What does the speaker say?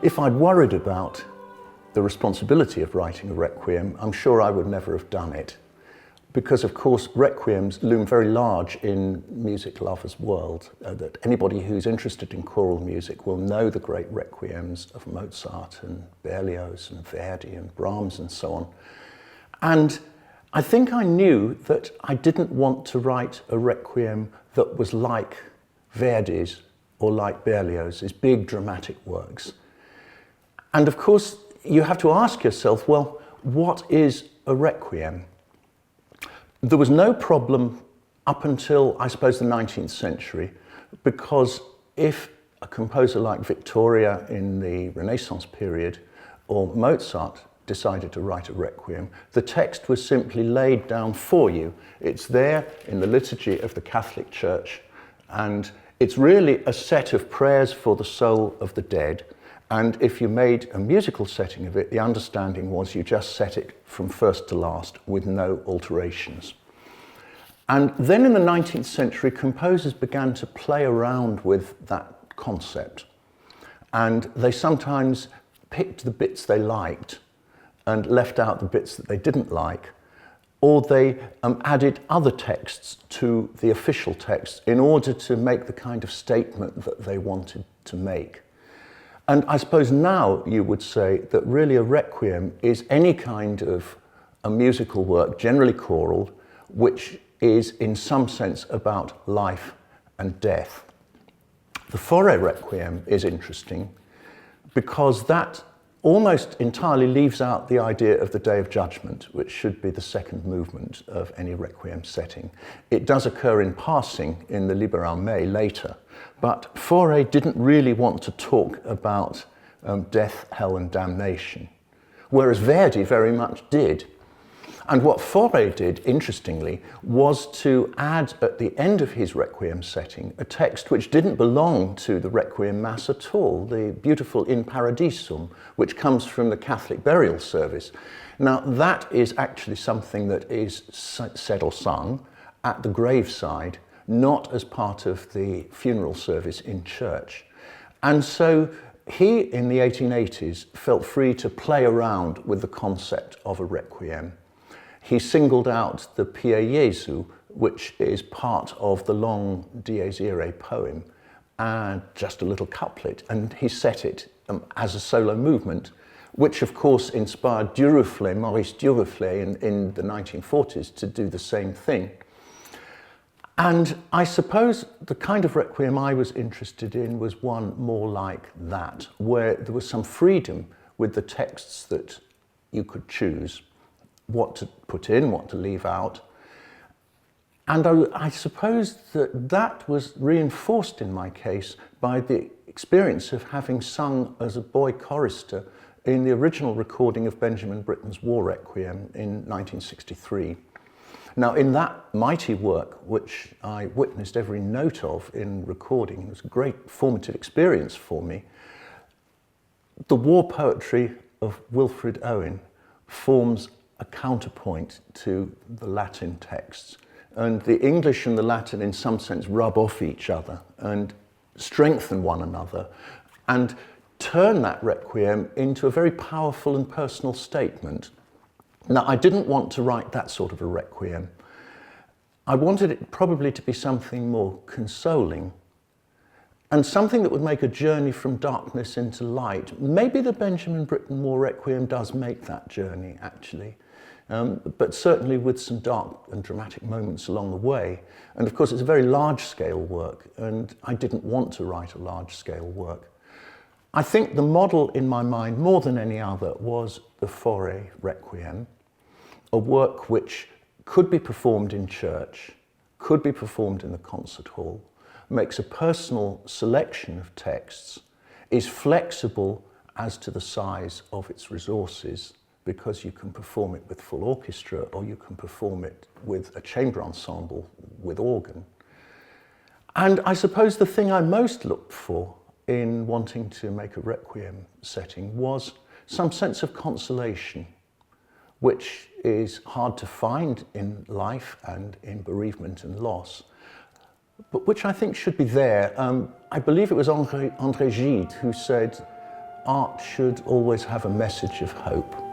If I'd worried about the responsibility of writing a requiem, I'm sure I would never have done it. Because of course, requiems loom very large in music lovers' world. That anybody who's interested in choral music will know the great requiems of Mozart and Berlioz and Verdi and Brahms and so on. And I think I knew that I didn't want to write a requiem that was like Verdi's or like Berlioz's big dramatic works. And of course, you have to ask yourself, well, what is a requiem? There was no problem up until, I suppose, the 19th century, because if a composer like Victoria in the Renaissance period or Mozart decided to write a requiem, the text was simply laid down for you. It's there in the liturgy of the Catholic Church, and it's really a set of prayers for the soul of the dead. And if you made a musical setting of it, the understanding was you just set it from first to last with no alterations. And then in the 19th century, composers began to play around with that concept. And they sometimes picked the bits they liked and left out the bits that they didn't like, or they added other texts to the official text in order to make the kind of statement that they wanted to make. And I suppose now you would say that really a requiem is any kind of a musical work, generally choral, which is in some sense about life and death. The Fauré Requiem is interesting because that almost entirely leaves out the idea of the Day of Judgment, which should be the second movement of any requiem setting. It does occur in passing in the Liber Armee later, but Fauré didn't really want to talk about death, hell and damnation, whereas Verdi very much did. And what Fauré did, interestingly, was to add at the end of his Requiem setting a text which didn't belong to the Requiem Mass at all, the beautiful In Paradisum, which comes from the Catholic burial service. Now, that is actually something that is said or sung at the graveside, not as part of the funeral service in church. And so he, in the 1880s, felt free to play around with the concept of a requiem. He singled out the Pie Jesu, which is part of the long Dies Irae poem, and just a little couplet, and he set it as a solo movement, which of course inspired Duruflé, Maurice Duruflé in the 1940s to do the same thing. And I suppose the kind of requiem I was interested in was one more like that, where there was some freedom with the texts that you could choose, what to put in, what to leave out. And I suppose that was reinforced in my case by the experience of having sung as a boy chorister in the original recording of Benjamin Britten's War Requiem in 1963. Now, in that mighty work, which I witnessed every note of in recording, it was a great formative experience for me, the war poetry of Wilfred Owen forms a counterpoint to the Latin texts. And the English and the Latin in some sense rub off each other and strengthen one another and turn that requiem into a very powerful and personal statement. Now, I didn't want to write that sort of a requiem. I wanted it probably to be something more consoling and something that would make a journey from darkness into light. Maybe the Benjamin Britten War Requiem does make that journey, actually. But certainly with some dark and dramatic moments along the way. And of course, it's a very large-scale work, and I didn't want to write a large-scale work. I think the model in my mind, more than any other, was the Fauré Requiem, a work which could be performed in church, could be performed in the concert hall, makes a personal selection of texts, is flexible as to the size of its resources, because you can perform it with full orchestra or you can perform it with a chamber ensemble with organ. And I suppose the thing I most looked for in wanting to make a requiem setting was some sense of consolation, which is hard to find in life and in bereavement and loss, but which I think should be there. I believe it was André Gide who said, art should always have a message of hope.